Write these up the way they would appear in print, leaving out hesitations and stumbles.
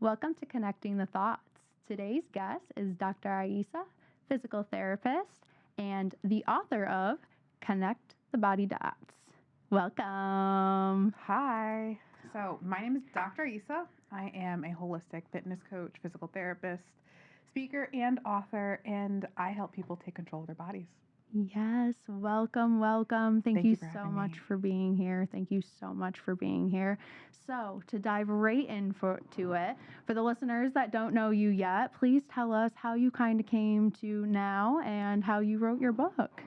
Welcome to Connecting the Thoughts. Today's guest is Dr. Aissa, physical therapist and the author of Connect the Body Dots. Welcome. Hi. So, my name is Dr. Aissa. I am a holistic fitness coach, physical therapist, speaker, and author, and I help people take control of their bodies. Yes, welcome. Thank Thank you you for so having much me. for being here. Thank you so much for being here. So, to dive right into it, for the listeners that don't know you yet, please tell us how you kind of came to now and how you wrote your book.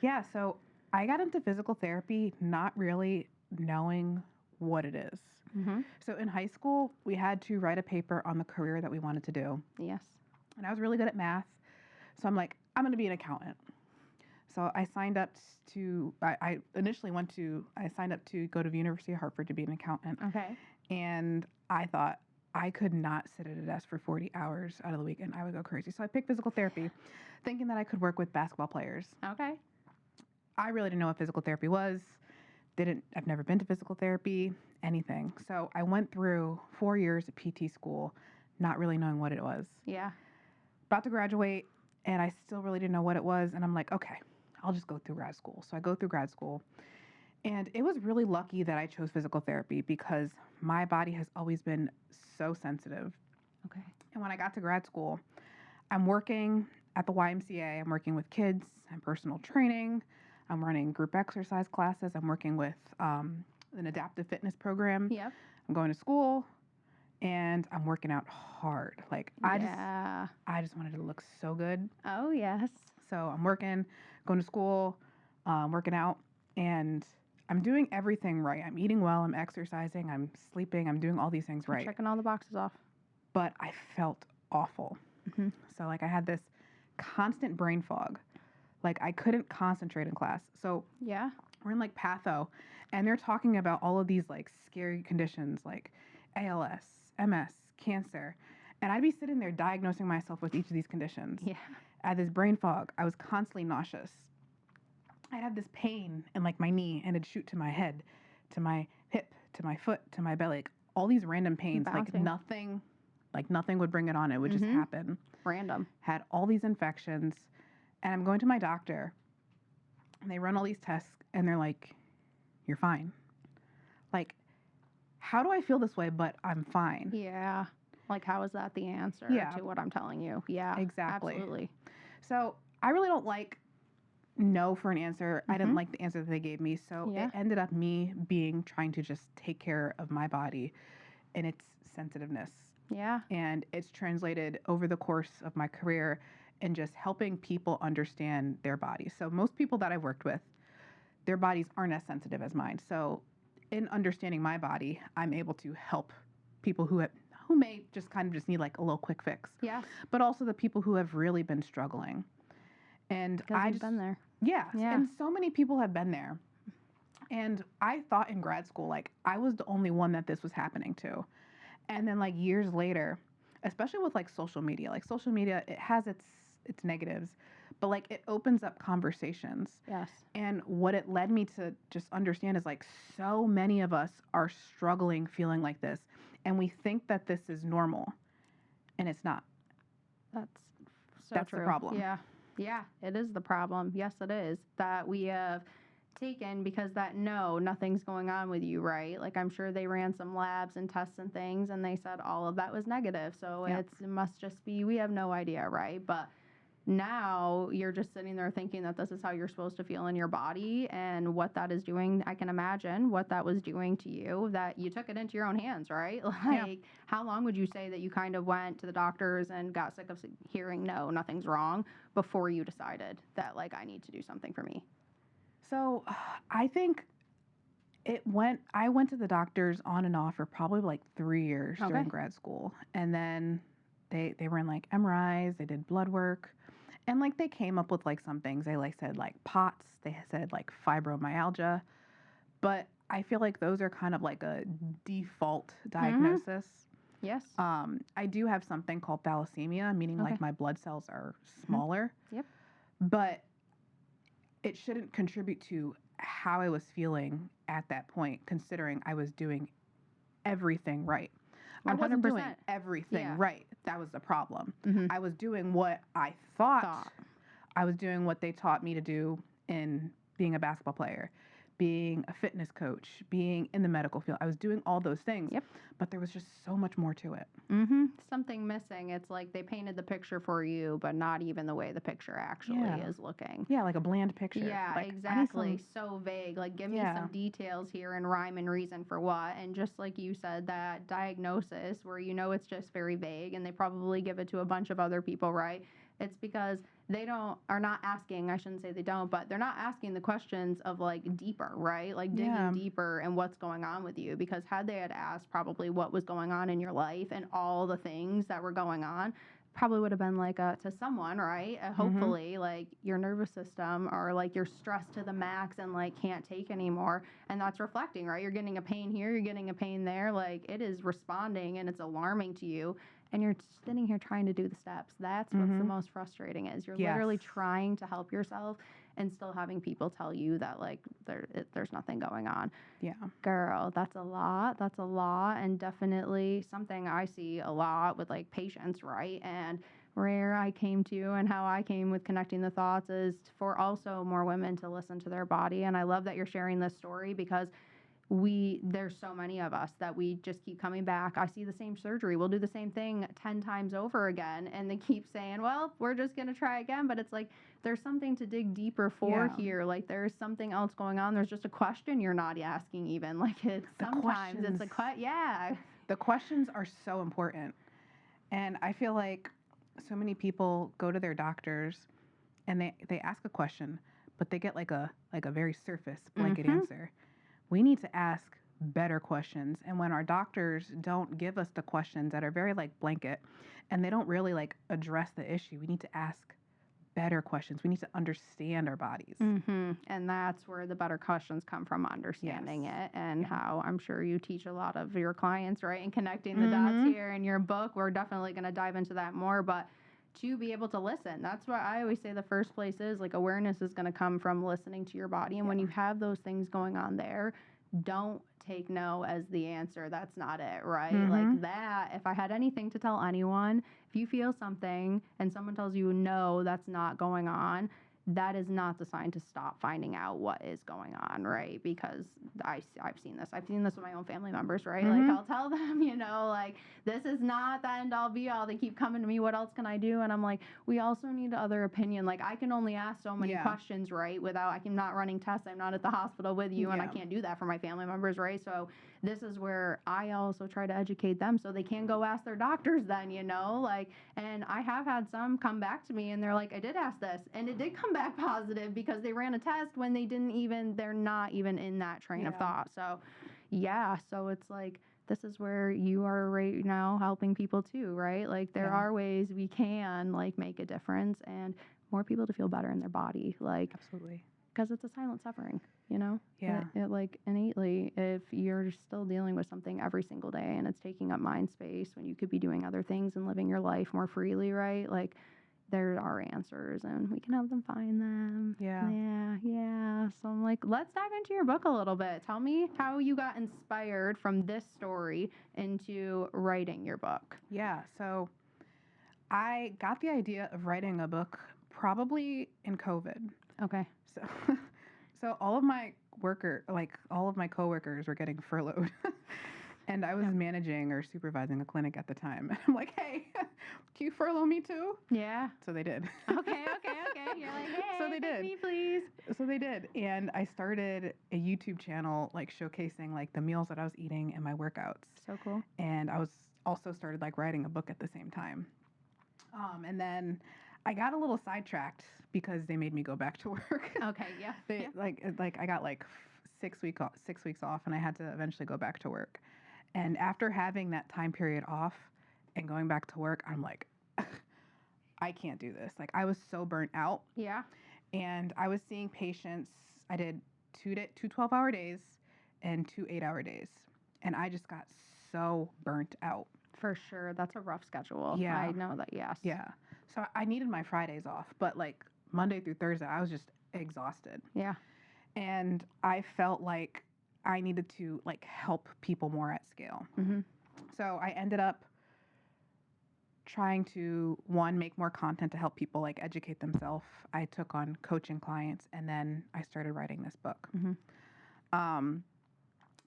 Yeah, so I got into physical therapy not really knowing what it is. Mm-hmm. So, in high school, we had to write a paper on the career that we wanted to do, Yes. and I was really good at math. So, I'm like, I'm going to be an accountant. So I signed up I signed up to go to the University of Hartford to be an accountant. Okay. And I thought I could not sit at a desk for 40 hours out of the weekend. I would go crazy. So I picked physical therapy, thinking that I could work with basketball players. Okay. I really didn't know what physical therapy was. I've never been to physical therapy, anything. So I went through 4 years at PT school, not really knowing what it was. Yeah. About to graduate, and I still really didn't know what it was. And I'm like, okay, I'll just go through grad school. So I go through grad school. And it was really lucky that I chose physical therapy because my body has always been so sensitive. Okay. And when I got to grad school, I'm working at the YMCA. I'm working with kids. I'm personal training. I'm running group exercise classes. I'm working with an adaptive fitness program. Yep. I'm going to school, and I'm working out hard. Yeah. I just wanted to look so good. Oh, yes. So I'm working, going to school, working out, and I'm doing everything right. I'm eating well, I'm exercising, I'm sleeping, I'm doing all these things right. Checking all the boxes off. But I felt awful. Mm-hmm. So I had this constant brain fog. I couldn't concentrate in class. So Yeah. we're in patho, and they're talking about all of these scary conditions like ALS, MS, cancer. And I'd be sitting there diagnosing myself with each of these conditions. Yeah. I had this brain fog. I was constantly nauseous. I'd have this pain in my knee, and it'd shoot to my head, to my hip, to my foot, to my belly. All these random pains, Bouncing. nothing would bring it on. It would just happen. Random. Had all these infections, and I'm going to my doctor, and they run all these tests, and they're like, "You're fine." How do I feel this way, but I'm fine? Yeah. How is that the answer to what I'm telling you? Yeah. Exactly. Absolutely. So I really don't like no for an answer. I didn't like the answer that they gave me. So it ended up me trying to just take care of my body and its sensitiveness. Yeah. And it's translated over the course of my career in just helping people understand their bodies. So most people that I've worked with, their bodies aren't as sensitive as mine. So in understanding my body, I'm able to help people who may just need a little quick fix. Yeah. But also the people who have really been struggling. And Because I've been there. Yeah. And so many people have been there. And I thought in grad school, I was the only one that this was happening to. And then years later, especially with social media, it has its negatives, but it opens up conversations. Yes. And what it led me to just understand is so many of us are struggling feeling like this, and we think that this is normal, and it's not. That's That's true. the problem. Yeah. Yeah, it is the problem. Yes, it is. That we have taken because nothing's going on with you, right? I'm sure they ran some labs and tests and things, and they said all of that was negative. So it must just be, we have no idea, right? But now you're just sitting there thinking that this is how you're supposed to feel in your body, and what that is doing. I can imagine what that was doing to you, that you took it into your own hands, right? How long would you say that you kind of went to the doctors and got sick of hearing no, nothing's wrong, before you decided that I need to do something for me? So I think I went to the doctors on and off for probably 3 years during grad school. And then they ran MRIs, they did blood work, and they came up with some things. They said POTS, they said fibromyalgia, but I feel those are kind of a default diagnosis. Yes. I do have something called thalassemia, meaning my blood cells are smaller. Yep. But it shouldn't contribute to how I was feeling at that point, considering I was doing everything right. I wasn't doing 100%. everything Yeah. right. That was the problem. Mhm. I was doing what I thought. I was doing what they taught me to do in being a basketball player, being a fitness coach, being in the medical field. I was doing all those things. Yep. But there was just so much more to it. Something missing. It's like they painted the picture for you, but not even the way the picture actually is looking. Yeah, like a bland picture. Yeah, Like, exactly. So vague. Like, give me some Yeah. details here and rhyme and reason for what. And just like you said, that diagnosis where you know it's just very vague and they probably give it to a bunch of other people, right? It's because they are not asking, I shouldn't say they don't, but they're not asking the questions of like deeper, right? Like digging Yeah. deeper and what's going on with you. Because had they had asked probably what was going on in your life and all the things that were going on, probably would have been like to someone, right? Hopefully, like your nervous system or like you're stressed to the max and like can't take anymore. And that's reflecting, right? You're getting a pain here, you're getting a pain there. Like it is responding and it's alarming to you. And you're sitting here trying to do the steps. That's what's the most frustrating is you're literally trying to help yourself and still having people tell you that like there's nothing going on. Yeah. Girl, that's a lot. That's a lot. And definitely something I see a lot with like patients, right? And where I came to and how I came with connecting the thoughts is for also more women to listen to their body. And I love that you're sharing this story because there's so many of us that we just keep coming back. I see the same surgery. We'll do the same thing 10 times over again. And they keep saying, well, we're just going to try again. But it's like, there's something to dig deeper for here. Like there's something else going on. There's just a question you're not asking even. Like it's sometimes it's The questions are so important. And I feel like so many people go to their doctors and they ask a question, but they get like a very surface blanket answer. We need to ask better questions. And when our doctors don't give us the questions that are very like blanket and they don't really like address the issue, we need to ask better questions. We need to understand our bodies. And that's where the better questions come from, understanding it and how I'm sure you teach a lot of your clients, right? And connecting the dots here in your book. We're definitely going to dive into that more, but to be able to listen, that's why I always say the first place is like awareness is going to come from listening to your body. And when you have those things going on there, don't take no as the answer. That's not it, right? Like that, if I had anything to tell anyone, if you feel something and someone tells you no, that's not going on, that is not the sign to stop finding out what is going on, right? Because I've seen this. I've seen this with my own family members, right? Like I'll tell them, like this is not the end all be all. They keep coming to me, what else can I do? And I'm like, we also need other opinion. Like I can only ask so many questions, right? I'm not running tests. I'm not at the hospital with you and I can't do that for my family members, right? So this is where I also try to educate them so they can go ask their doctors then, and I have had some come back to me and they're like, I did ask this and it did come back positive because they ran a test when they're not even in that train of thought. So so it's like, this is where you are right now helping people too, right? Like there are ways we can like make a difference and more people to feel better in their body. Like absolutely. Because it's a silent suffering, Yeah. It like innately, if you're still dealing with something every single day and it's taking up mind space when you could be doing other things and living your life more freely, right? Like there are answers and we can help them find them. Yeah. So I'm like, let's dive into your book a little bit. Tell me how you got inspired from this story into writing your book. Yeah. So I got the idea of writing a book probably in COVID. Okay. So all of my coworkers were getting furloughed. And I was managing or supervising a clinic at the time. And I'm like, hey, can you furlough me too? Yeah. So they did. Okay. You're like, hey, so they did. Me, please. So they did. And I started a YouTube channel like showcasing like the meals that I was eating and my workouts. So cool. And I was also started like writing a book at the same time. And then I got a little sidetracked because they made me go back to work. Okay, yeah. Like I got like 6 weeks off and I had to eventually go back to work. And after having that time period off and going back to work, I'm like, I can't do this. Like I was so burnt out. Yeah. And I was seeing patients. I did two 12-hour days and 2 8-hour days. And I just got so burnt out. For sure. That's a rough schedule. Yeah. I know that, yes. Yeah. So I needed my Fridays off, but like Monday through Thursday, I was just exhausted. Yeah. And I felt like I needed to like help people more at scale. So I ended up trying to, one, make more content to help people like educate themselves. I took on coaching clients, and then I started writing this book. Um,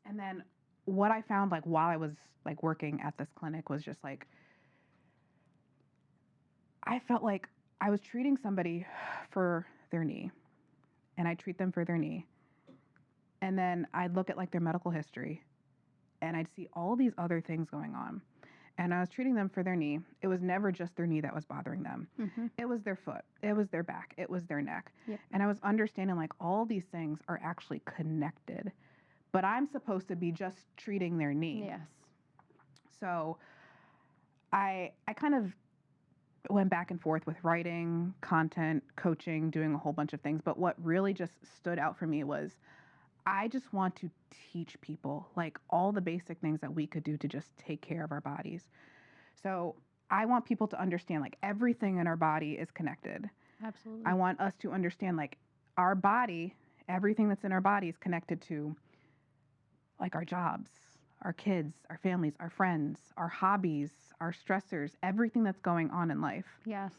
and then what I found like while I was like working at this clinic was just like, I felt like I was treating somebody for their knee, and I treat them for their knee. And then I'd look at like their medical history, and I'd see all these other things going on. And I was treating them for their knee. It was never just their knee that was bothering them. It was their foot. It was their back. It was their neck. Yep. And I was understanding like all these things are actually connected. But I'm supposed to be just treating their knee. Yes. So I kind of went back and forth with writing, content, coaching, doing a whole bunch of things. But what really just stood out for me was I just want to teach people like all the basic things that we could do to just take care of our bodies. So I want people to understand like everything in our body is connected. Absolutely. I want us to understand like our body, everything that's in our body is connected to like our jobs, our kids, our families, our friends, our hobbies, our stressors, everything that's going on in life. Yes.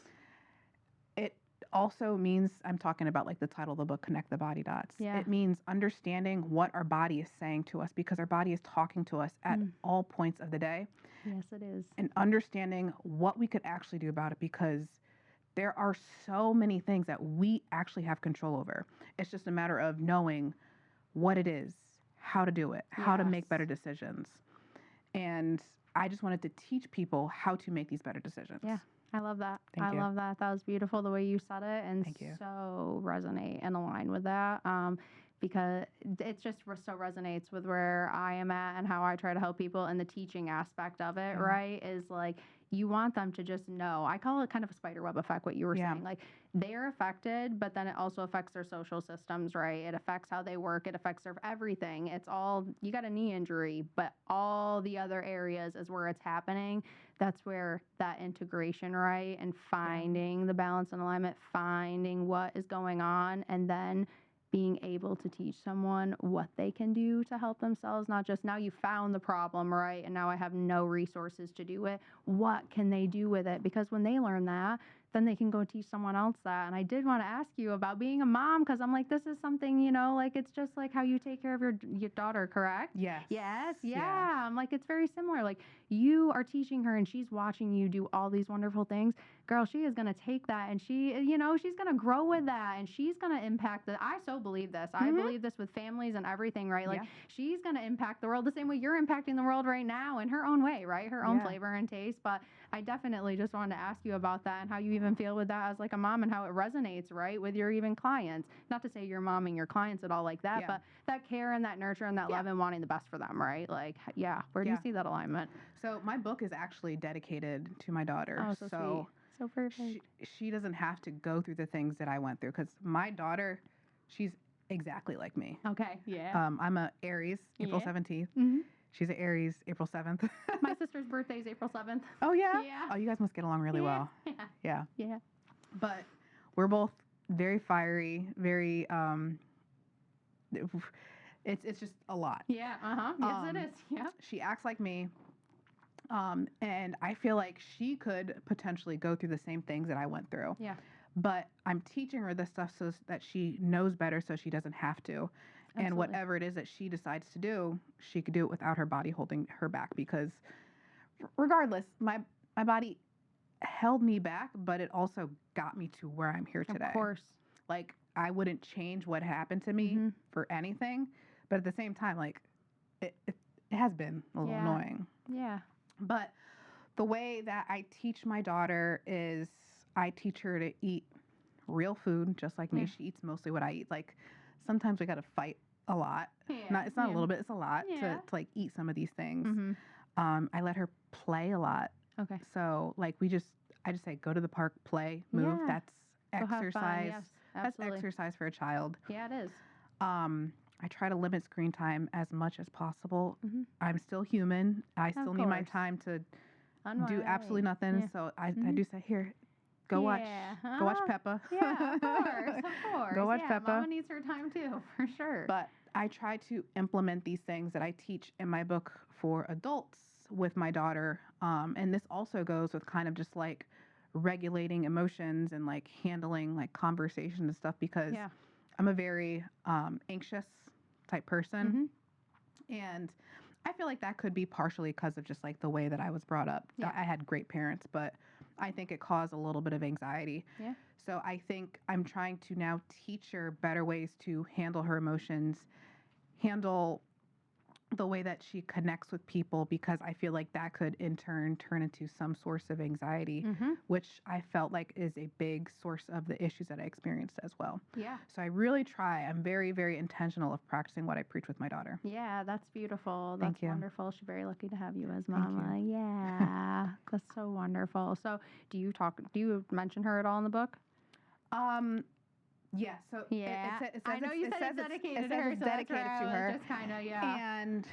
It also means, I'm talking about like the title of the book, Connect the Body Dots. Yeah. It means understanding what our body is saying to us, because our body is talking to us at all points of the day. Yes, it is. And understanding what we could actually do about it, because there are so many things that we actually have control over. It's just a matter of knowing what it is, how to do it, how to make better decisions. And I just wanted to teach people how to make these better decisions. Yeah. I love that. Thank you. I love that. That was beautiful the way you said it, and Thank you. so resonate and align with that. Because it's just so resonates with where I am at and how I try to help people, and the teaching aspect of it, right? Is like you want them to just know. I call it kind of a spider web effect, what you were saying. Like they're affected, but then it also affects their social systems, right? It affects how they work. It affects their everything. It's all, you got a knee injury, but all the other areas is where it's happening. That's where that integration, right? And finding the balance and alignment, finding what is going on, and then being able to teach someone what they can do to help themselves, not just now you found the problem, right? And now I have no resources to do it. What can they do with it? Because when they learn that, then they can go teach someone else that. And I did want to ask you about being a mom, because I'm like, this is something, you know, like it's just like how you take care of your daughter, correct? Yes. Yes. Yeah. I'm like, it's very similar. Like you are teaching her and she's watching you do all these wonderful things. Girl, she is going to take that and she, you know, she's going to grow with that, and she's going to impact that. I so believe this. I believe this with families and everything, right? Like she's going to impact the world the same way you're impacting the world right now in her own way, right? Her own flavor and taste. But I definitely just wanted to ask you about that and how you even feel with that as like a mom, and how it resonates, right, with your even clients. Not to say you're momming your clients at all like that, but that care and that nurture and that love and wanting the best for them, right? Like, where do you see that alignment? So my book is actually dedicated to my daughter. Oh, so sweet. So perfect. She doesn't have to go through the things that I went through, because my daughter, she's exactly like me. Okay. Yeah. I'm a Aries, April 17th. She's an Aries, April 7th. My sister's birthday is April 7th. Oh, yeah? Yeah. Oh, you guys must get along really well. Yeah. But we're both very fiery, very, it's just a lot. Yeah. Yes, it is. Yeah. She acts like me. And I feel like she could potentially go through the same things that I went through. Yeah. But I'm teaching her this stuff so that she knows better, so she doesn't have to. Absolutely. And whatever it is that she decides to do, she could do it without her body holding her back, because regardless, my body held me back, but it also got me to where I'm here today. Of course. Like, I wouldn't change what happened to me for anything, but at the same time, like, it has been a little annoying. Yeah. But the way that I teach my daughter is I teach her to eat real food, just like me. She eats mostly what I eat. Like, sometimes we got to fight a lot. It's not a little bit, it's a lot to like eat some of these things. I let her play a lot. Okay. So like I just say, go to the park, play, move. Yeah. That's exercise. Yes, That's absolutely. exercise for a child. Yeah, it is. I try to limit screen time as much as possible. I'm still human. I still need my time to do absolutely nothing. Yeah. So I do say, here, go watch Peppa. Yeah, of course. Go watch Peppa. Mama needs her time too, for sure. But I try to implement these things that I teach in my book for adults with my daughter. And this also goes with kind of just like regulating emotions and like handling like conversation and stuff because Yeah. I'm a very anxious type person. Mhm. And I feel like that could be partially because of just like the way that I was brought up. Yeah. I had great parents, but I think it caused a little bit of anxiety. Yeah. So I think I'm trying to now teach her better ways to handle her emotions, handle the way that she connects with people, because I feel like that could in turn turn into some source of anxiety, Mhm. which I felt like is a big source of the issues that I experienced as well. Yeah. So I really try. I'm very, very intentional of practicing what I preach with my daughter. Yeah, that's beautiful. Thank That's you. wonderful. She's very lucky to have you as Thank you. mama. Yeah. That's so wonderful. So, do you mention her at all in the book? Yeah, so Yeah. it says I know you said it's dedicated to her, it's so that's dedicated where to I her. was just kind of, yeah. And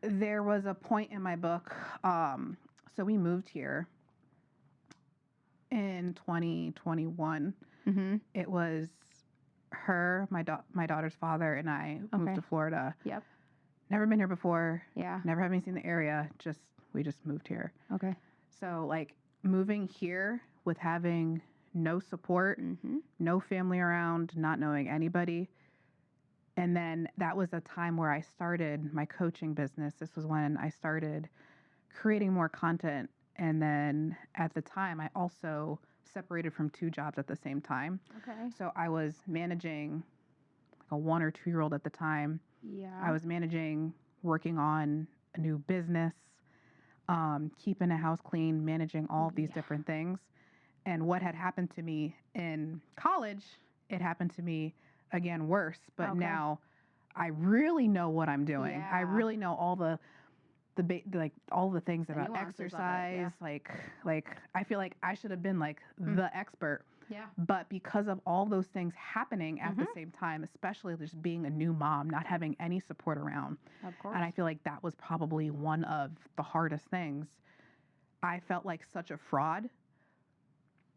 there was a point in my book. So we moved here in 2021. Mhm. It was her, my daughter's father, and I moved Okay. to Florida. Yep. Never been here before. Yeah. Never having seen the area. We just moved here. Okay. So like moving here with having no support, Mhm. no family around, not knowing anybody. And then that was a time where I started my coaching business. This was when I started creating more content. And then at the time, I also separated from 2 jobs at the same time. Okay. So I was managing like a 1 or 2-year-old at the time. Yeah. I was managing, working on a new business, keeping a house clean, managing all of these Yeah. different things. And what had happened to me in college, it happened to me again worse. But Okay. now I really know what I'm doing. I Yeah. really know all like all the things The about nuances of it, exercise. yeah. Like I feel like I should have been like the expert. Yeah. But because of all those things happening at the same time, especially just being a new mom, not having any support around, Of course. and I feel like that was probably one of the hardest things. I felt like such a fraud,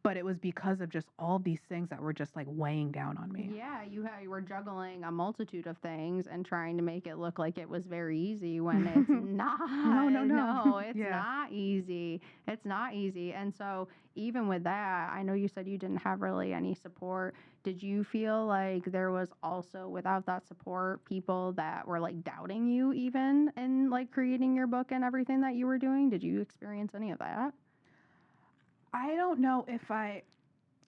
but it was because of just all these things that were just like weighing down on me. Yeah, you were juggling a multitude of things and trying to make it look like it was very easy when it's not. No. No, it's Yeah. not easy. It's not easy. And so, even with that, I know you said you didn't have really any support. Did you feel like there was also, without that support, people that were like doubting you even in like creating your book and everything that you were doing? Did you experience any of that? I don't know if I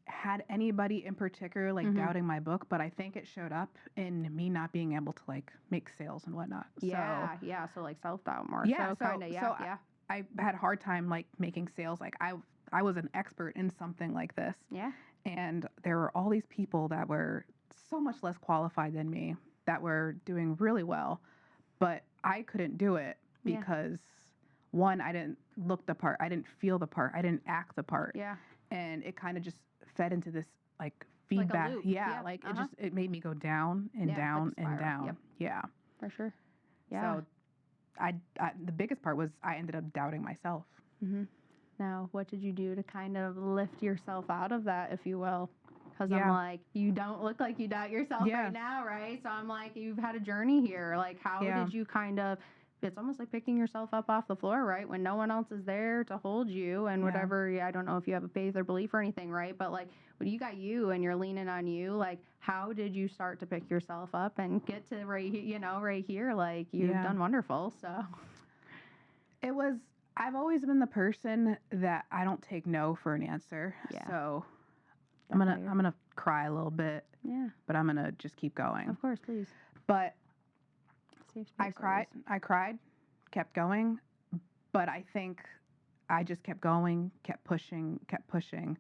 had anybody in particular like Mhm. doubting my book, but I think it showed up in me not being able to like make sales and whatnot. Yeah, yeah. So like self-doubt more. Yeah, So so- kind of, yeah, so yeah, I had a hard time like making sales. Like I was an expert in something like this, yeah. and there were all these people that were so much less qualified than me that were doing really well, but I couldn't do it Yeah. because one, I didn't look the part, I didn't feel the part, I didn't act the part. Yeah. And it kind of just fed into this like Like a feedback. loop. Yeah, Yeah, like uh-huh. it made me go down and Yeah, like a down and spiral. down. Yep. Yeah. For sure. Yeah. So I the biggest part was I ended up doubting myself. Mm-hmm. Now, what did you do to kind of lift yourself out of that, if you will? Because I'm Yeah. like, you don't look like you doubt yourself Yeah. right now, right? So I'm like, you've had a journey here. Like, how Yeah. did you kind of? It's almost like picking yourself up off the floor, right? When no one else is there to hold you and Yeah. whatever. I don't know if you have a faith or belief or anything, right? But like, when you got you and you're leaning on you, like, how did you start to pick yourself up and get to right here? Like, you've Yeah. done wonderful. So, I've always been the person that I don't take no for an answer. Yeah. So That's how I'm gonna cry a little bit, yeah, but I'm gonna just keep going. of course, please. But Safe I space cried, kept going, but I think I just kept going, kept pushing.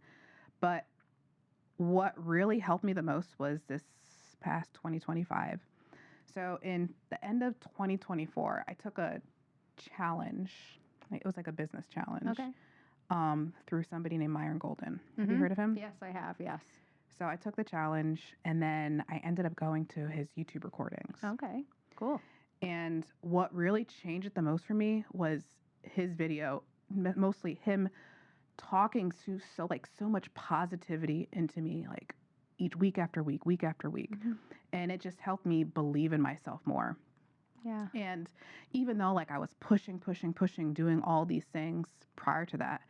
But what really helped me the most was this past 2025. So in the end of 2024, I took a challenge. It was like a business challenge. Okay. Through somebody named Myron Golden. Have Mhm. you heard of him? Yes, I have. Yes. So I took the challenge, and then I ended up going to his YouTube recordings. Okay. Cool. And what really changed it the most for me was his video, mostly him talking so much positivity into me, like week after week. Mhm. And it just helped me believe in myself more. Yeah. And even though like I was pushing, doing all these things prior to that,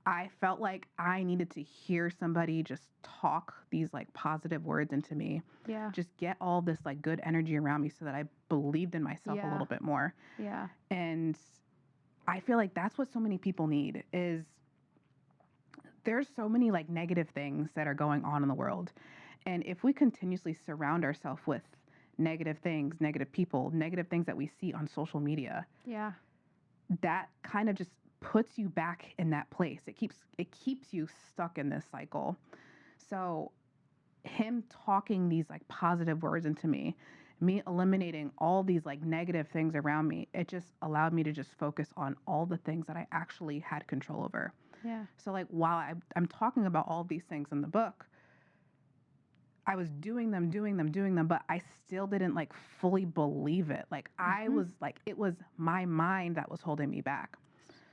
I felt like I needed to hear somebody just talk these like positive words into me, Yeah. just get all this like good energy around me so that I believed in myself a Yeah. little bit more. Yeah. And I feel like that's what so many people need is there's so many like negative things that are going on in the world. And if we continuously surround ourselves with negative things, negative people, negative things that we see on social media, Yeah. that kind of just puts you back in that place. It keeps you stuck in this cycle. So him talking these like positive words into me eliminating all these like negative things around me, it just allowed me to just focus on all the things that I actually had control over. Yeah. So like while I'm talking about all these things in the book, I was doing them, but I still didn't like fully believe it. Like I was like, it was my mind that was holding me back.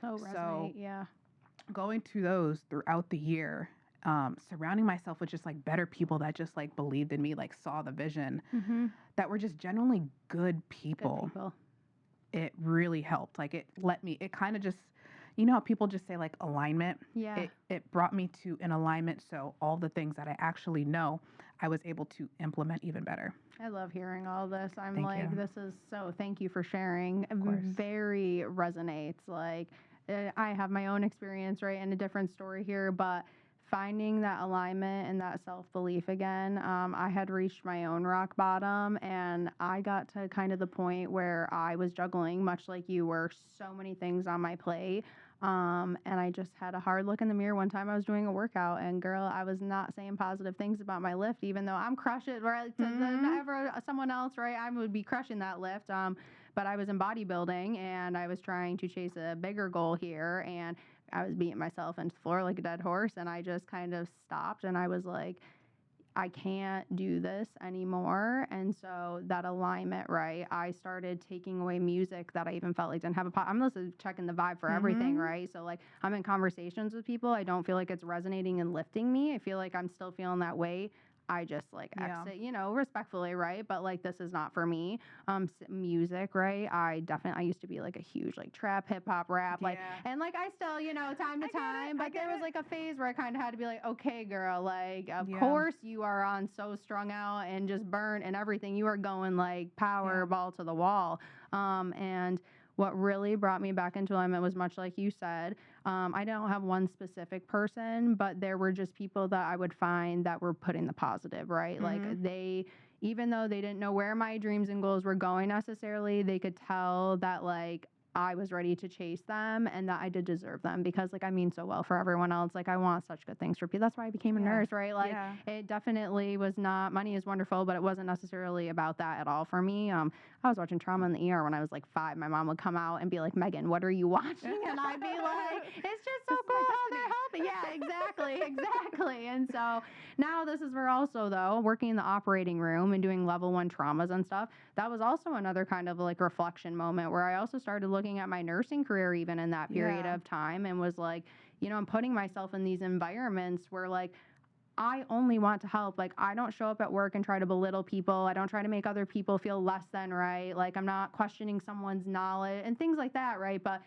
So So resonate. Yeah. going to those throughout the year, surrounding myself with just like better people that just like believed in me, like saw the vision, that were just genuinely good people. Good people. It really helped. Like it kind of just, how people just say like alignment. Yeah. It brought me to an alignment. So all the things that I actually know, I was able to implement even better. I love hearing all this. I'm Thank like, you. this is so, thank you for sharing. Of course. Very resonates. Like, I have my own experience, right, and a different story here, but finding that alignment and that self belief again, I had reached my own rock bottom, and I got to kind of the point where I was juggling, much like you were, so many things on my plate. And I just had a hard look in the mirror one time. I was doing a workout, and girl, I was not saying positive things about my lift, even though I'm crushing, right? Ever someone else, right? I would be crushing that lift. But I was in bodybuilding, and I was trying to chase a bigger goal here, and I was beating myself into the floor like a dead horse, and I just kind of stopped, and I was like, I can't do this anymore. And so that alignment, right? I started taking away music that I even felt like didn't have I'm listening, checking the vibe for everything, right? So like I'm in conversations with people. I don't feel like it's resonating and lifting me. I feel like I'm still feeling that way. I just like exit, respectfully, right? But like this is not for me. Music, right? I used to be like a huge like trap, hip hop, rap, like, and like I still, time to time. But there was like a phase where I kind of had to be like, okay, girl, like of course you are on so strung out and just burnt and everything. You are going like Powerball to the wall. And what really brought me back into alignment was much like you said. I don't have one specific person, but there were just people that I would find that were putting the positive, right? Like even though they didn't know where my dreams and goals were going necessarily, they could tell that like I was ready to chase them and that I did deserve them because like I mean so well for everyone else. Like I want such good things for people. That's why I became a nurse, right? Like it definitely was not, money is wonderful, but it wasn't necessarily about that at all for me. I was watching Trauma in the ER when I was like 5. My mom would come out and be like, Megan, what are you watching? And I'd be like, it's just so cool how they're helping. Yeah, exactly. And so now this is where also though, working in the operating room and doing level 1 traumas and stuff, that was also another kind of like reflection moment where I also started looking at my nursing career even in that period of time and was like, I'm putting myself in these environments where like, I only want to help. Like, I don't show up at work and try to belittle people. I don't try to make other people feel less than, right? Like, I'm not questioning someone's knowledge and things like that, right? But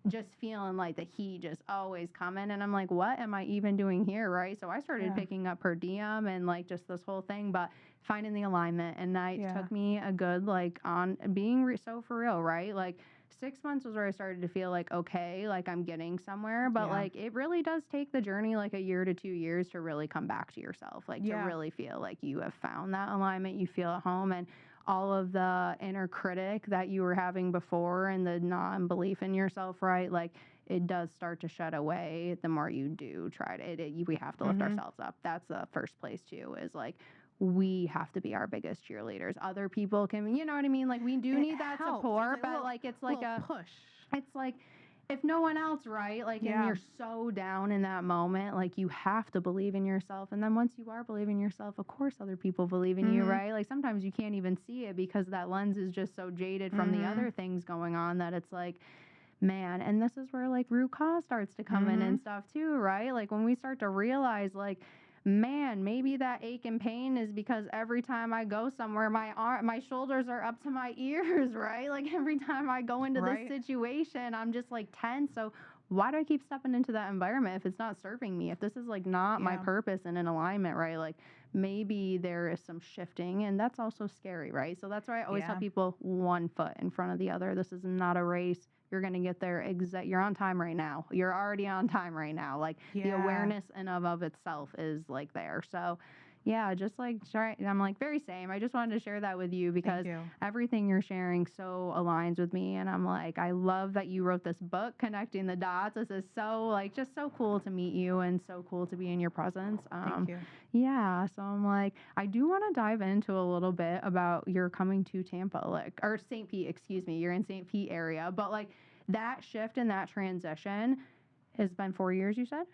just feeling like the heat just always coming. And I'm like, what am I even doing here, right? So I started picking up per diem and, like, just this whole thing, but finding the alignment. And that took me a good, like, on being so for real, right? Like, 6 months was where I started to feel like, okay, like I'm getting somewhere, but like it really does take the journey like a year to 2 years to really come back to yourself, like to really feel like you have found that alignment, you feel at home, and all of the inner critic that you were having before and the non-belief in yourself, right? Like it does start to shed away the more you do try to, we have to lift ourselves up. That's the first place too, is like, we have to be our biggest cheerleaders. Other people can, you know what I mean? Like we do need that support, but like it's like a push. It's like if no one else, right? Like and you're so down in that moment, like you have to believe in yourself. And then once you are believing in yourself, of course other people believe in you, right? Like sometimes you can't even see it because that lens is just so jaded from the other things going on that it's like, man, and this is where like root cause starts to come in and stuff too, right? Like when we start to realize like man, maybe that ache and pain is because every time I go somewhere, my shoulders are up to my ears, right? Like every time I go into this Right. situation, I'm just like tense. So why do I keep stepping into that environment if it's not serving me? If this is like not my Yeah. purpose and in alignment, right? Like maybe there is some shifting, and that's also scary, right? So that's why I always tell Yeah. people one foot in front of the other. This is not a race. You're going to get there you're on time right now. You're already on time right now. Like the Yeah. awareness in of itself is like there. So yeah, just like I'm like very same. I just wanted to share that with you because Thank you. everything you're sharing so aligns with me, and I'm like, I love that you wrote this book, Connecting the Dots. This is so like just so cool to meet you and so cool to be in your presence. Thank you. Yeah, so I'm like, I do want to dive into a little bit about your coming to Tampa, like, or St. Pete, excuse me. You're in St. Pete area, but like that shift and that transition has been 4 years, you said?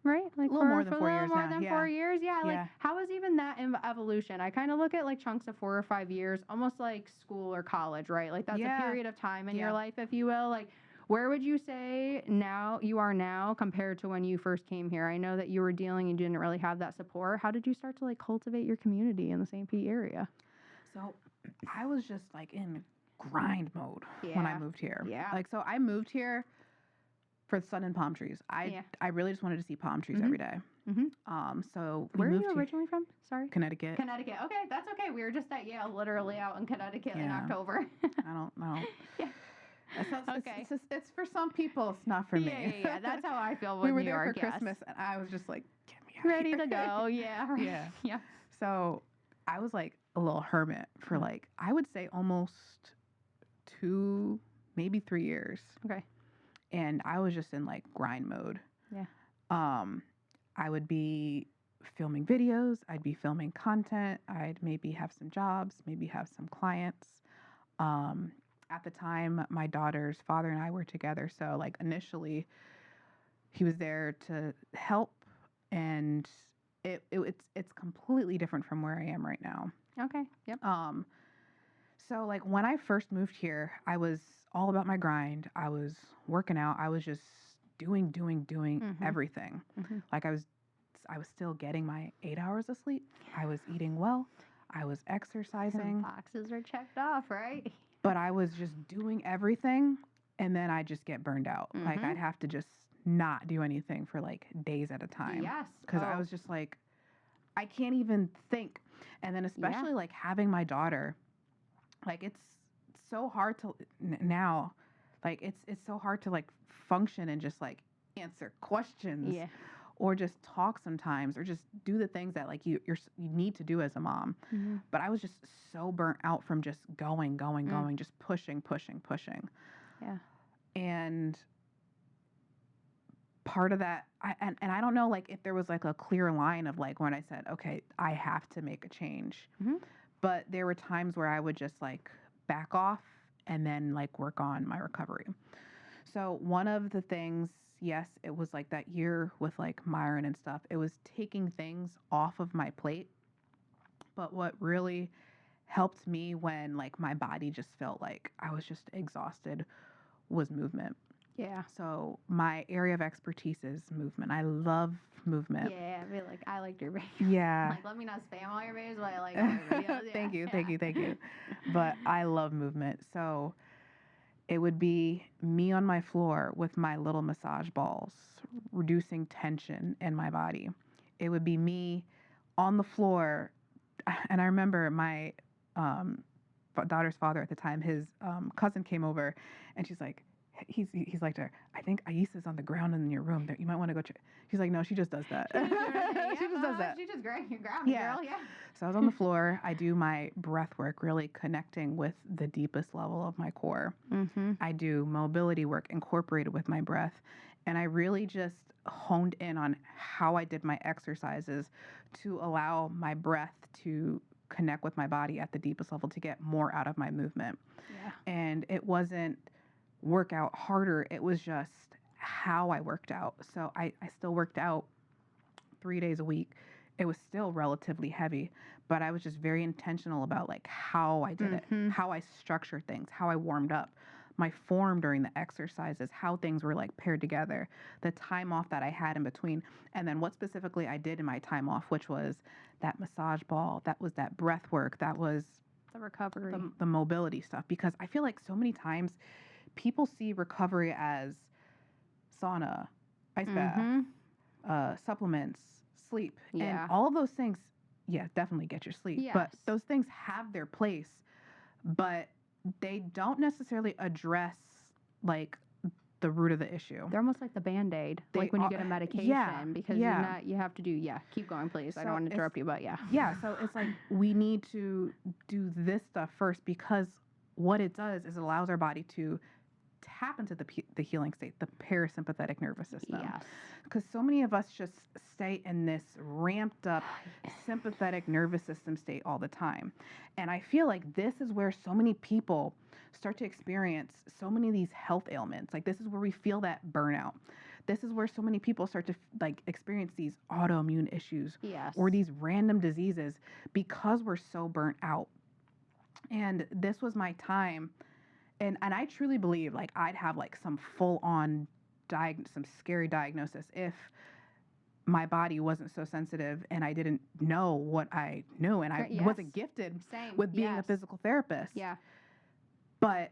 Right? Like A little more than 4 a little years more now. than Yeah. 4 years. Yeah. Like Yeah. how is even that evolution? I kind of look at like chunks of 4 or 5 years, almost like school or college, right? Like that's Yeah. a period of time in your Yeah. life, if you will. Like where would you say you are now compared to when you first came here? I know that you were dealing and you didn't really have that support. How did you start to like cultivate your community in the St. Pete area? So I was just like in grind mode when I Yeah. moved here. Yeah. Like, so I moved here for the sun and palm trees. Yeah. I really just wanted to see palm trees Mhm. every day. Mhm. So we Where are moved you here, originally from? Sorry. Connecticut. Connecticut. Okay, that's okay. We were just at Yale, literally out in Connecticut in Yeah. October. I don't know. Yeah. Okay. It's for some people. It's not for me. Yeah. That's how I feel with We were New there York. for Christmas, and I was just like, get me out Ready here. to go. Yeah. Right. Yeah. Yeah. So I was like a little hermit for like, I would say almost 2, maybe 3 years. Okay. And I was just in like grind mode. Yeah. I would be filming videos, I'd be filming content, I'd maybe have some jobs, maybe have some clients. At the time, my daughter's father and I were together, so like initially he was there to help, and it's completely different from where I am right now. Okay. Yep. So like when I first moved here, I was all about my grind. I was working out. I was just doing Mhm. everything. Mhm. Like I was still getting my 8 hours of sleep. I was eating well. I was Some exercising, boxes are checked off, right? but I was just doing everything, and then I just get burned out. Like Mhm. I'd have to just not do anything for like days at a time. Yes. Because I Oh. was just like, I can't even think. And then especially like having my daughter, like it's so hard to now, like it's so hard to like function and just like answer questions Yeah. or just talk sometimes or just do the things that like you need to do as a mom. Mhm. But I was just so burnt out from just going, Mm. just pushing. Yeah. And part of that, and I don't know like if there was like a clear line of like when I said, okay, I have to make a change. Mhm. But there were times where I would just like back off and then like work on my recovery. So one of the things, yes, it was like that year with like Myron and stuff. It was taking things off of my plate. But what really helped me when like my body just felt like I was just exhausted was movement. Yeah. So my area of expertise is movement. I love movement. Yeah. I feel like I liked your baby. Yeah. Like, let me not spam all your babies, but I like all your videos. Yeah. Thank you. Yeah. But I love movement. So it would be me on my floor with my little massage balls, reducing tension in my body. It would be me on the floor. And I remember my daughter's father at the time, his cousin came over, and she's like, he's like to her, I think Aissa's on the ground in your room. You might want to go check. She's like, no, she just does that. She just does that. She just ground me, girl. Yeah. So I was on the floor. I do my breath work, really connecting with the deepest level of my core. Mm-hmm. I do mobility work incorporated with my breath. And I really just honed in on how I did my exercises to allow my breath to connect with my body at the deepest level to get more out of my movement. Yeah. And it wasn't work out harder. It was just how I worked out. So I still worked out 3 days a week. It was still relatively heavy, but I was just very intentional about like how I did it, how I structured things, how I warmed up. my form during the exercises, how things were like paired together, the time off that I had in between, and then what specifically I did in my time off, which was that massage ball, that was that breath work, that was The recovery. the mobility stuff. Because I feel like so many times people see recovery as sauna, ice bath, supplements, sleep, and all of those things. Yeah, definitely get your sleep. Yes. But those things have their place, but they don't necessarily address like the root of the issue. They're almost like the Band-Aid, like when you get a medication, because you have to do, keep going, please. I don't want to interrupt you, but Yeah, so it's like we need to do this stuff first, because what it does is it allows our body to tap into the healing state, the parasympathetic nervous system. Yes. Because so many of us just stay in this ramped up sympathetic nervous system state all the time. And I feel like this is where so many people start to experience so many of these health ailments. Like, this is where we feel that burnout. This is where so many people start to like experience these autoimmune issues or these random diseases, because we're so burnt out. And this was my time. And I truly believe like I'd have like some full on some scary diagnosis if my body wasn't so sensitive and I didn't know what I knew, and I wasn't gifted with being a physical therapist. Yeah. But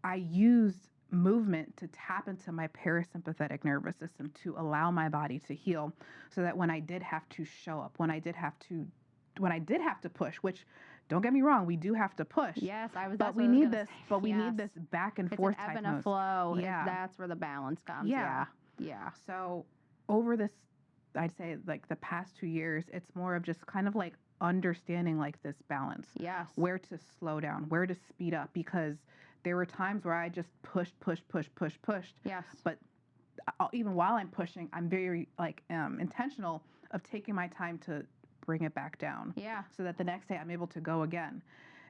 I used movement to tap into my parasympathetic nervous system to allow my body to heal, so that when I did have to show up, when I did have to push, which, don't get me wrong, we do have to push. Yes, But we need this. But we need this back and forth type. It's an ebb and a flow. That's where the balance comes. Yeah. So over this, I'd say like the past 2 years, it's more of just kind of like understanding like this balance. Yes. Where to slow down, where to speed up, because there were times where I just pushed. Yes. But even while I'm pushing, I'm very like intentional of taking my time to bring it back down. Yeah. So that the next day I'm able to go again.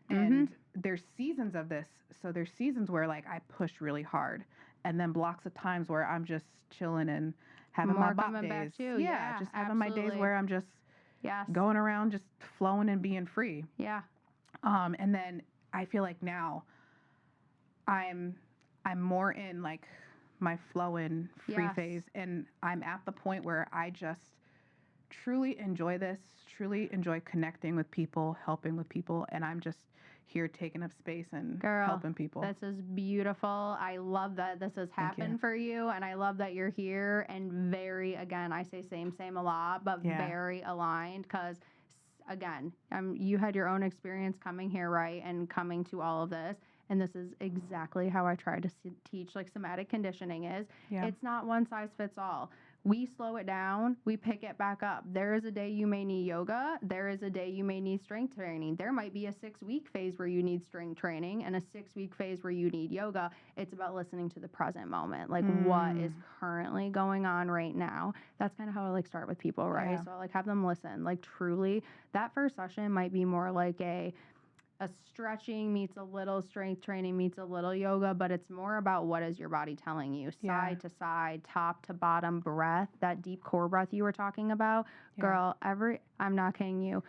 And there's seasons of this. So there's seasons where like I push really hard, and then blocks of times where I'm just chilling and having my bop days. Back too. Just having my days where I'm just Yes. going around, just flowing and being free. Yeah. And then I feel like now I'm more in like my flowing free Yes. phase, and I'm at the point where I just truly enjoy this, truly enjoy connecting with people, helping with people, and I'm just here taking up space and helping people. This is beautiful. I love that this has happened for you, and I love that you're here and very, again, I say same a lot, but very aligned, because again, you had your own experience coming here, right, and coming to all of this. And this is exactly how I try to teach like somatic conditioning is. Yeah. It's not one size fits all. We slow it down. We pick it back up. There is a day you may need yoga. There is a day you may need strength training. There might be a 6-week phase where you need strength training and a 6-week phase where you need yoga. It's about listening to the present moment. Like what is currently going on right now. That's kind of how I like start with people, right? Yeah. So I like have them listen. Like truly, that first session might be more like a stretching meets a little strength training meets a little yoga, but it's more about what is your body telling you, side to side, top to bottom breath, that deep core breath you were talking about. Girl, I'm not kidding you.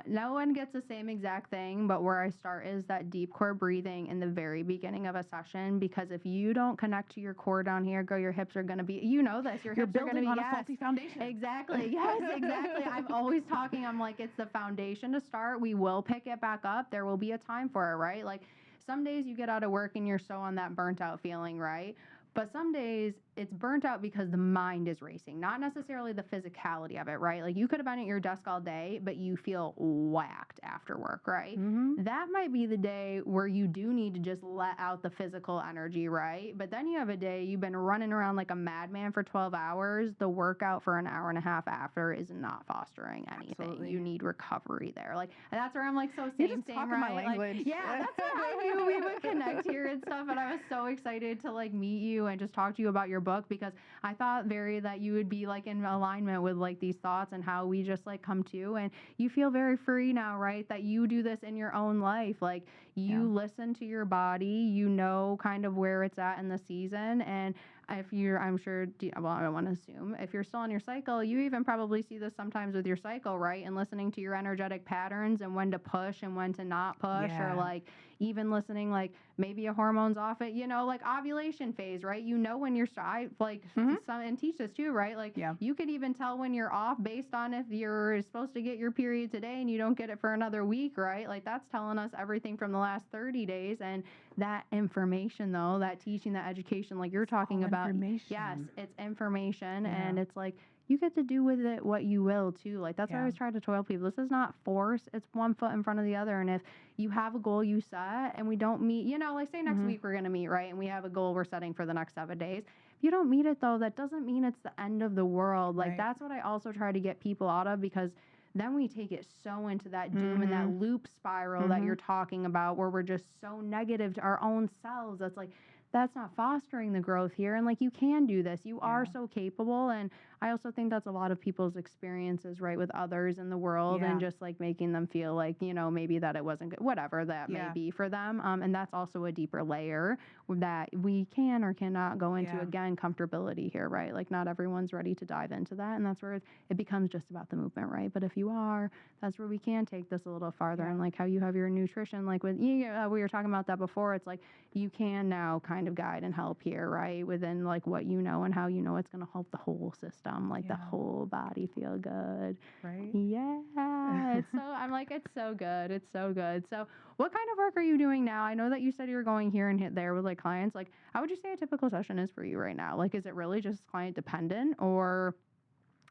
No one gets the same exact thing, but where I start is that deep core breathing in the very beginning of a session, because if you don't connect to your core down here, girl, your hips are going to be, you know this, your hips are going to be on a faulty foundation. Exactly. Yes, exactly. I'm always talking, I'm like, it's the foundation to start. We will pick it back up. There will be a time for it, right? Like some days you get out of work and you're so on that burnt out feeling, right? But some days it's burnt out because the mind is racing, not necessarily the physicality of it, right? Like you could have been at your desk all day, but you feel whacked after work, right? That might be the day where you do need to just let out the physical energy, right? But then you have a day you've been running around like a madman for 12 hours. The workout for an hour and a half after is not fostering anything. Absolutely. You need recovery there. Like, and that's where I'm like, so same, right? My language. Like, yeah, that's where I knew we would connect here and stuff. And I was so excited to like meet you and just talk to you about your book, because I thought that you would be like in alignment with like these thoughts and how we just like come to, and you feel very free now, right? That you do this in your own life. Like you listen to your body, you know kind of where it's at in the season. And if you're, I'm sure, well, I don't want to assume, if you're still on your cycle, you even probably see this sometimes with your cycle, right? And listening to your energetic patterns and when to push and when to not push, or like, even listening, like maybe a hormone's off at, like ovulation phase, right? When you're, and teach this too, right? Like you could even tell when you're off based on if you're supposed to get your period today and you don't get it for another week, right? Like that's telling us everything from the last 30 days. And that information though, that teaching, that education, like you're talking about, yes, it's information and it's like, you get to do with it what you will too. Like that's why I always try to tell people, this is not force. It's one foot in front of the other. And if you have a goal you set and we don't meet, like say next week we're going to meet, right? And we have a goal we're setting for the next 7 days. If you don't meet it though, that doesn't mean it's the end of the world. Like that's what I also try to get people out of, because then we take it so into that doom and that loop spiral that you're talking about, where we're just so negative to our own selves. That's like, that's not fostering the growth here. And like, you can do this. You are so capable. And I also think that's a lot of people's experiences, right, with others in the world and just like making them feel like, maybe that it wasn't good, whatever that may be for them. And that's also a deeper layer that we can or cannot go into. Again, comfortability here, right? Like not everyone's ready to dive into that. And that's where it becomes just about the movement, right? But if you are, that's where we can take this a little farther. And like how you have your nutrition, like with, we were talking about that before. It's like you can now kind of guide and help here, right? Within like what you know and how it's going to help the whole system, like the whole body feel good. Right? Yeah. It's so, I'm like, it's so good. It's so good. So what kind of work are you doing now? I know that you said you're going here and hit there with like clients. Like, how would you say a typical session is for you right now? Like, is it really just client dependent, or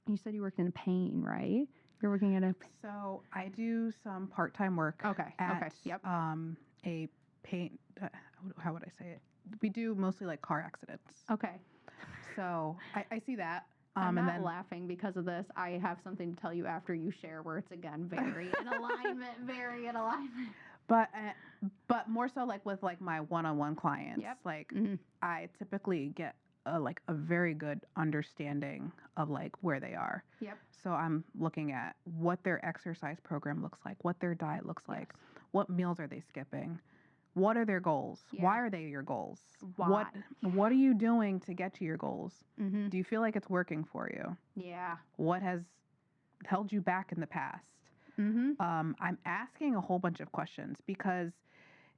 you said you worked in pain, right? You're working at a... So I do some part-time work at a pain, how would I say it? We do mostly like car accidents. Okay. So I see that. I'm not laughing because of this. I have something to tell you after you share where it's again very in alignment, very in alignment. But more so like with like my one-on-one clients, like I typically get a very good understanding of like where they are. Yep. So I'm looking at what their exercise program looks like, what their diet looks like, what meals are they skipping, what are their goals, why are they your goals, what are you doing to get to your goals? Do you feel like it's working for you? Yeah. What has held you back in the past? I'm asking a whole bunch of questions, because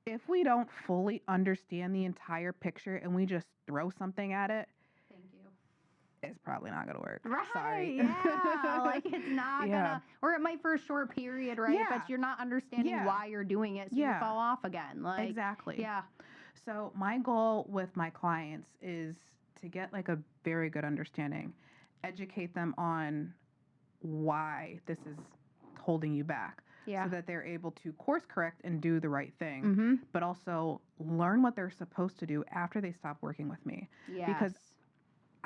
if we don't fully understand the entire picture and we just throw something at it, it's probably not going to work. Right. Sorry. Yeah. Like it's not going to, or it might for a short period, right? Yeah. But you're not understanding why you're doing it. So you fall off again. Like, exactly. Yeah. So my goal with my clients is to get like a very good understanding, educate them on why this is holding you back. So that they're able to course correct and do the right thing, but also learn what they're supposed to do after they stop working with me. Yes. Because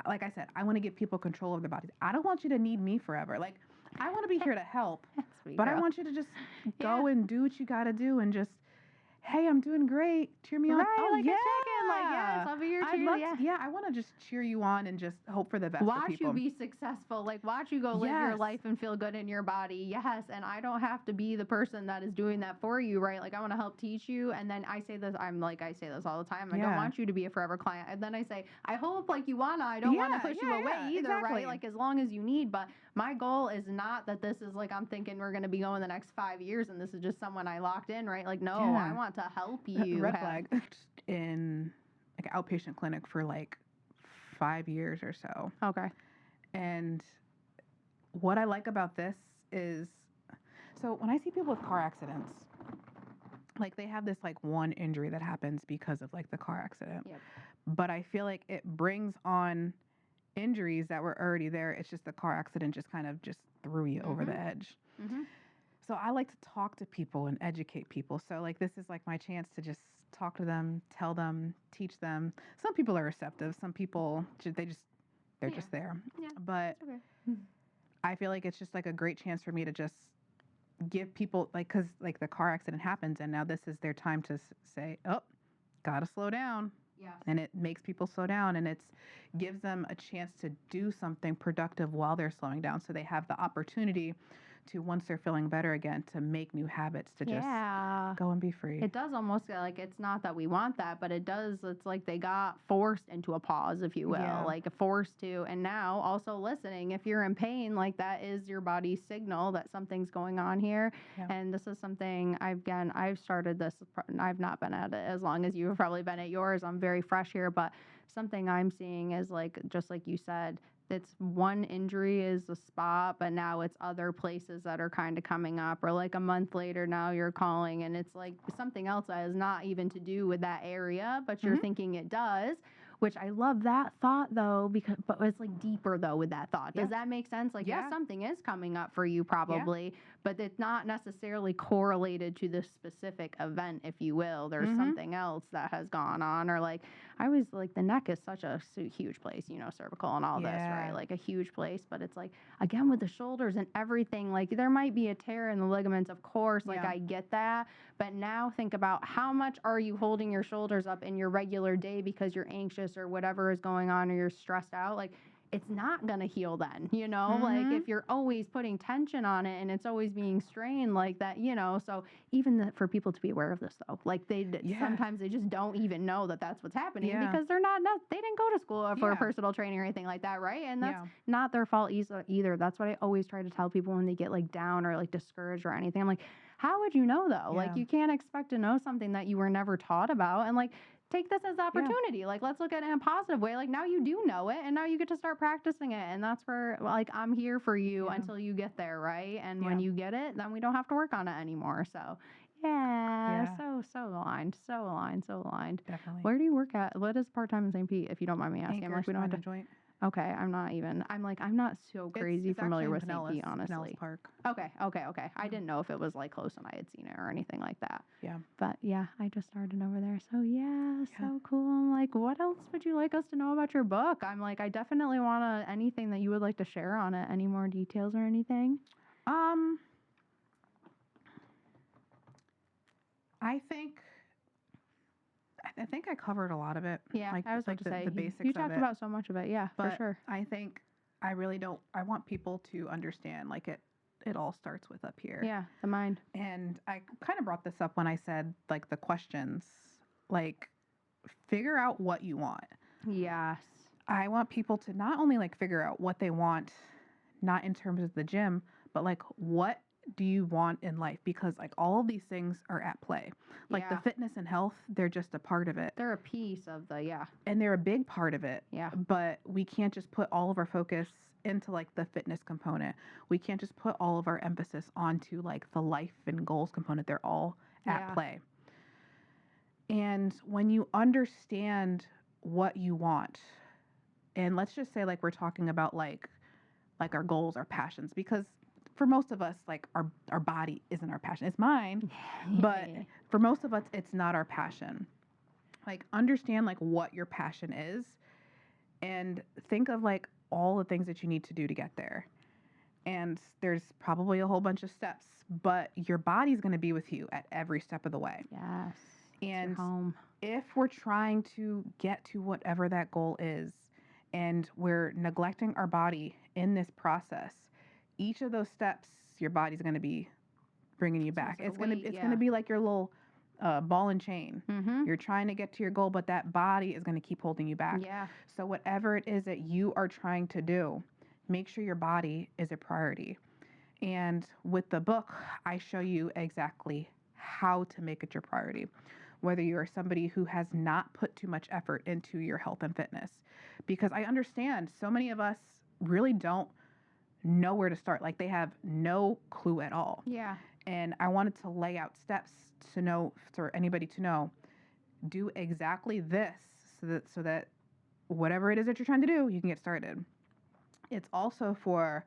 like I said, I want to give people control of their bodies. I don't want you to need me forever. Like, I want to be here to help, but I want you to just go and do what you got to do and just, hey, I'm doing great. Cheer me on. Oh, like a chicken. Like, yes, I'll be your cheer. I want to just cheer you on and just hope for the best for people. Watch you be successful. Like, watch you go live your life and feel good in your body. Yes, and I don't have to be the person that is doing that for you, right? Like, I want to help teach you. And then I say this, I say this all the time. I don't want you to be a forever client. And then I say, I hope like you want to. I don't want to push you away either, right? Like, as long as you need. But my goal is not that this is like, I'm thinking we're going to be going the next 5 years and this is just someone I locked in, right? Like, no, I want to help you. Red flag. In like an outpatient clinic for like 5 years or so. Okay. And what I like about this is, so when I see people with car accidents, like they have this like one injury that happens because of like the car accident. Yep. But I feel like it brings on injuries that were already there. It's just the car accident just kind of just threw you over the edge. So I like to talk to people and educate people. So like this is like my chance to just talk to them, tell them, teach them. Some people are receptive. Some people they're just there. Yeah. But I feel like it's just like a great chance for me to just give people like, because like the car accident happens and now this is their time to say, oh, gotta slow down. Yes. And it makes people slow down, and it gives them a chance to do something productive while they're slowing down. So they have the opportunity to, once they're feeling better again, to make new habits to just go and be free. It does almost feel like it's not that we want that, but it does. It's like they got forced into a pause, if you will, like forced to. And now also listening, if you're in pain, like that is your body's signal that something's going on here. And this is something I've started this. I've not been at it as long as you've probably been at yours. I'm very fresh here, but something I'm seeing is like, just like you said, it's one injury is a spot, but now it's other places that are kind of coming up, or like a month later now you're calling and it's like something else that has not even to do with that area, but you're thinking it does, which I love that thought though, but it's like deeper though with that thought. Does that make sense? Like, something is coming up for you probably, but it's not necessarily correlated to this specific event, if you will. There's something else that has gone on, or like, I was like, the neck is such a huge place, you know, cervical and all this, right? Like a huge place, but it's like, again, with the shoulders and everything, like there might be a tear in the ligaments, of course, like I get that, but now think about how much are you holding your shoulders up in your regular day because you're anxious or whatever is going on, or you're stressed out. Like, it's not going to heal then, you know, like if you're always putting tension on it and it's always being strained like that, you know. So even for people to be aware of this though, like sometimes they just don't even know that that's what's happening because they didn't go to school for personal training or anything like that, right? And that's not their fault either. That's what I always try to tell people when they get like down or like discouraged or anything. I'm like, how would you know though? Like, you can't expect to know something that you were never taught about. And like, take this as opportunity. Like, let's look at it in a positive way. Like, now you do know it and now you get to start practicing it. And that's where, like, I'm here for you until you get there, right? And when you get it, then we don't have to work on it anymore. So, so aligned. So aligned. So aligned. Definitely. Where do you work at? What is part-time in St. Pete, if you don't mind me asking? Anchor, like, we don't have to joint. Okay, I'm not so crazy familiar with St. Pete, honestly. Pinellas Park. Okay. I didn't know if it was like close and I had seen it or anything like that. Yeah. But yeah, I just started over there. So so cool. I'm like, what else would you like us to know about your book? I'm like, I definitely want anything that you would like to share on it. Any more details or anything? I think I covered a lot of it. Yeah, like, I was like about to say, the basics you of talked it. about so much of it. Yeah, But for sure. I think I really don't. I want people to understand, like, it all starts with up here. Yeah, the mind. And I kind of brought this up when I said, like, the questions, like, figure out what you want. Yes. I want people to not only like figure out what they want, not in terms of the gym, but like, what do you want in life? Because like all of these things are at play. Like the fitness and health, they're just a part of it. They're a piece of and they're a big part of it. Yeah. But we can't just put all of our focus into like the fitness component. We can't just put all of our emphasis onto like the life and goals component. They're all at play. And when you understand what you want, and let's just say like we're talking about like our goals, our passions, because for most of us, like our body isn't our passion. It's mine, but for most of us, it's not our passion. Like, understand like what your passion is and think of like all the things that you need to do to get there. And there's probably a whole bunch of steps, but your body's going to be with you at every step of the way. Yes. And if we're trying to get to whatever that goal is and we're neglecting our body in this process, each of those steps, your body's going to be bringing you back. It's going to be like your little ball and chain. Mm-hmm. You're trying to get to your goal, but that body is going to keep holding you back. Yeah. So whatever it is that you are trying to do, make sure your body is a priority. And with the book, I show you exactly how to make it your priority. Whether you are somebody who has not put too much effort into your health and fitness. Because I understand so many of us really don't know where to start. Like, they have no clue at all. Yeah. And I wanted to lay out steps to know, for anybody to know, do exactly this so that whatever it is that you're trying to do, you can get started. It's also for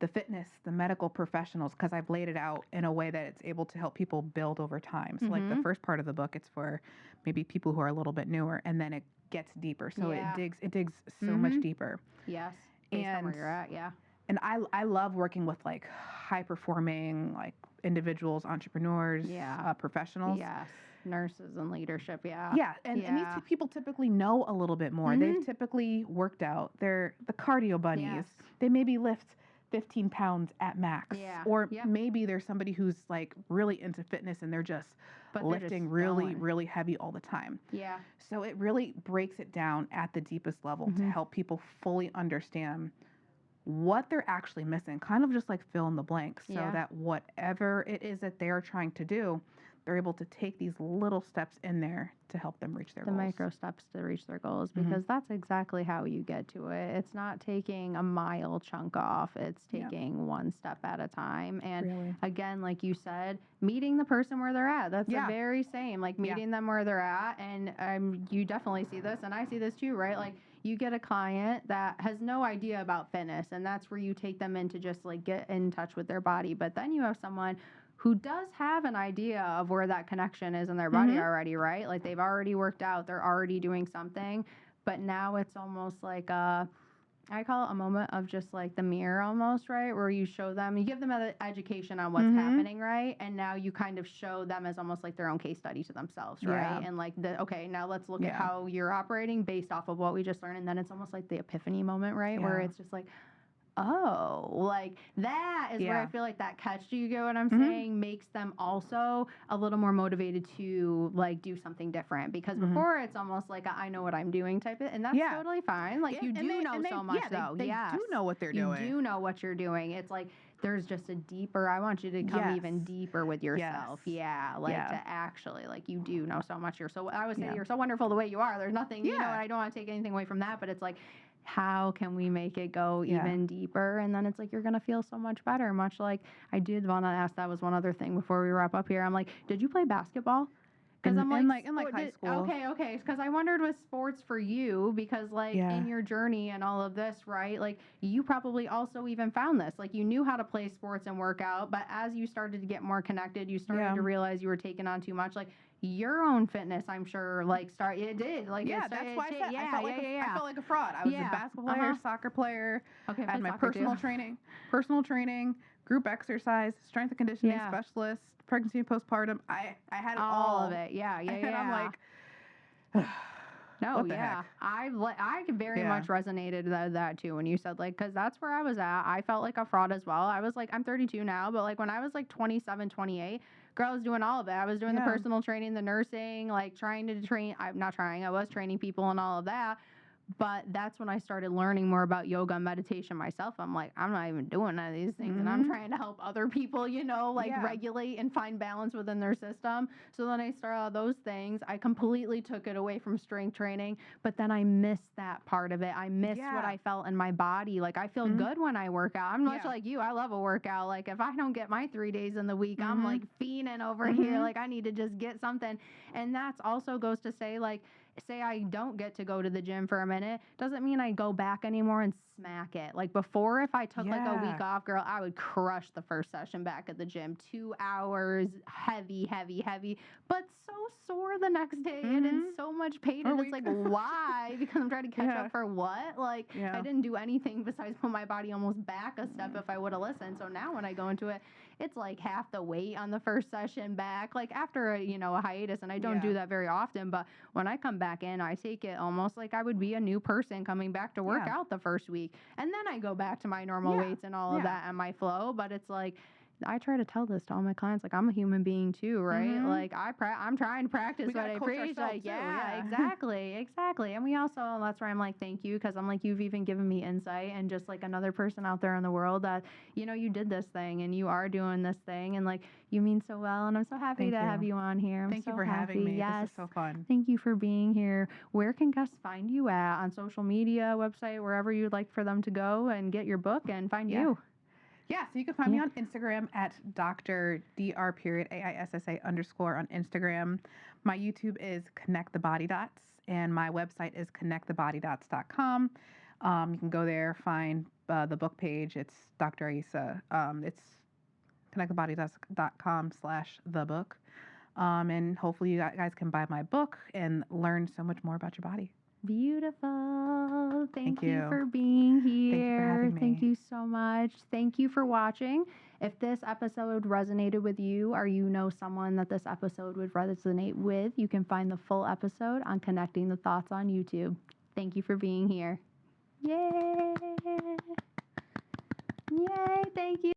the fitness, the medical professionals, because I've laid it out in a way that it's able to help people build over time. So like the first part of the book, it's for maybe people who are a little bit newer, and then it gets deeper. So it digs so much deeper. Yes. Based on where you're at, And I love working with like high performing like individuals, entrepreneurs, professionals. Yes. Nurses and leadership, Yeah, and these people typically know a little bit more. They've typically worked out. They're the cardio bunnies. Yes. They maybe lift 15 pounds at max. Yeah. Or Yep. maybe there's somebody who's like really into fitness and they're just But they're just lifting really, going. really heavy all the time. Yeah. So it really breaks it down at the deepest level to help people fully understand what they're actually missing, kind of just like fill in the blanks, so Yeah. that whatever it is that they're trying to do, they're able to take these little steps in there to help them reach their The goals. micro steps to reach their goals, Mhm. because that's exactly how you get to it. It's not taking a mile chunk off. It's Yeah. taking one step at a time. And Really. again, like you said, meeting the person where they're at. That's the Yeah. very same, like Yeah. meeting them where they're at. And you definitely see this, and I see this too, right? Like you get a client that has no idea about fitness, and that's where you take them in to just like get in touch with their body. But then you have someone who does have an idea of where that connection is in their body Mhm. already, right? Like they've already worked out, they're already doing something, but now it's almost like I call it a moment of just like the mirror almost, right? Where you show them, you give them an education on what's Mhm. happening, right? And now you kind of show them as almost like their own case study to themselves, right? Yeah. And like, okay, now let's look at Yeah. how you're operating based off of what we just learned. And then it's almost like the epiphany moment, right? Where Yeah. it's just like, oh, like that is where I Yeah. feel like that catch, do you get what I'm Mhm. saying, makes them also a little more motivated to like do something different, because Mhm. before it's almost like I know what I'm doing type of, and that's Yeah. totally fine. Like Yeah, you and do they- know and they- so much yeah, though. they Yes. do know what they're You doing. do know what you're doing. It's like there's just a deeper, I want you to come even Yes. deeper with yourself. Yes. Yeah. Like Yeah. to actually, like you do know so much. I would say Yeah. you're so wonderful the way you are. There's nothing, you know, Yeah. and I don't want to take anything away from that, but it's like, how can we make it go Yeah. even deeper? And then it's like, you're going to feel so much better. Much like I did want to ask, that was one other thing before we wrap up here. I'm like, did you play basketball? Because I'm in like, high school. Okay. Because I wondered with sports for you, because like Yeah. in your journey and all of this, right? Like you probably also even found this. Like you knew how to play sports and work out, but as you started to get more connected, you started Yeah. to realize you were taking on too much. Like your own fitness, I'm sure, like it did. Like Yeah, it that's started, why I said yeah, I felt like yeah. I felt like a fraud. I was Yeah. a basketball player, Uh-huh. soccer player. Okay, I had my soccer too. personal training, group exercise, strength and conditioning Yeah. specialist, pregnancy and postpartum. I had it all of it. Yeah. And I'm like, no, what the yeah, heck? I very Yeah. much resonated with that too when you said like, because that's where I was at. I felt like a fraud as well. I was like, I'm 32 now, but like when I was like 27, 28, girl, I was doing all of it. I was doing the Yeah. personal training, the nursing, like trying to train. I'm not trying. I was training people and all of that. But that's when I started learning more about yoga and meditation myself. I'm like, I'm not even doing none of these things. And I'm Mhm. trying to help other people, you know, like Yeah. regulate and find balance within their system. So then I started those things. I completely took it away from strength training, but then I missed that part of it. I missed what Yeah. I felt in my body. Like I feel Mhm. good when I work out. I'm much Yeah. like you. I love a workout. Like if I don't get my 3 days in the week, I'm Mhm. like fiending over here. Mhm. Like I need to just get something. And that's also goes to say, like, say I don't get to go to the gym for a minute, doesn't mean I go back anymore and smack it. Like before, if I took like a Yeah. week off, girl, I would crush the first session back at the gym. 2 hours, heavy, but so sore the next day and in Mhm. so much pain. Or And it's week. like, why? Because I'm trying to catch Yeah. up for what? Like Yeah. I didn't do anything besides put my body almost back a step if I would have listened. So now when I go into it, it's like half the weight on the first session back, like after a hiatus. And I don't Yeah. do that very often, but when I come back in, I take it almost like I would be a new person coming back to work Yeah. out the first week. And then I go back to my normal Yeah. weights and all of Yeah. that and my flow. But it's like, I try to tell this to all my clients, like I'm a human being too, right? Mhm. Like I'm trying to practice We what gotta I coach preach. ourselves Like, too, yeah, yeah. exactly. And we also, that's where I'm like, thank you, because I'm like, you've even given me insight and just like another person out there in the world that, you did this thing and you are doing this thing and like you mean so well. And I'm so happy Thank to you. have you on here. I'm Thank you so for having happy. me. Yes. This is so fun. Thank you for being here. Where can guests find you at? On social media, website, wherever you'd like for them to go and get your book and find Yeah. you? Yeah, so you can find me on Instagram at Dr. AISSA_ on Instagram. My YouTube is Connect the Body Dots, and my website is connectthebodydots.com. You can go there, find the book page. It's Dr. Aissa. It's connectthebodydots.com/thebook. And hopefully you guys can buy my book and learn so much more about your body. Beautiful. Thank you you. for being Thank you for here. having Thank me. you so much. Thank you for watching. If this episode resonated with you or you know someone that this episode would resonate with, you can find the full episode on Connecting the Thoughts on YouTube. Thank you for being here. Yay! Yay, thank you.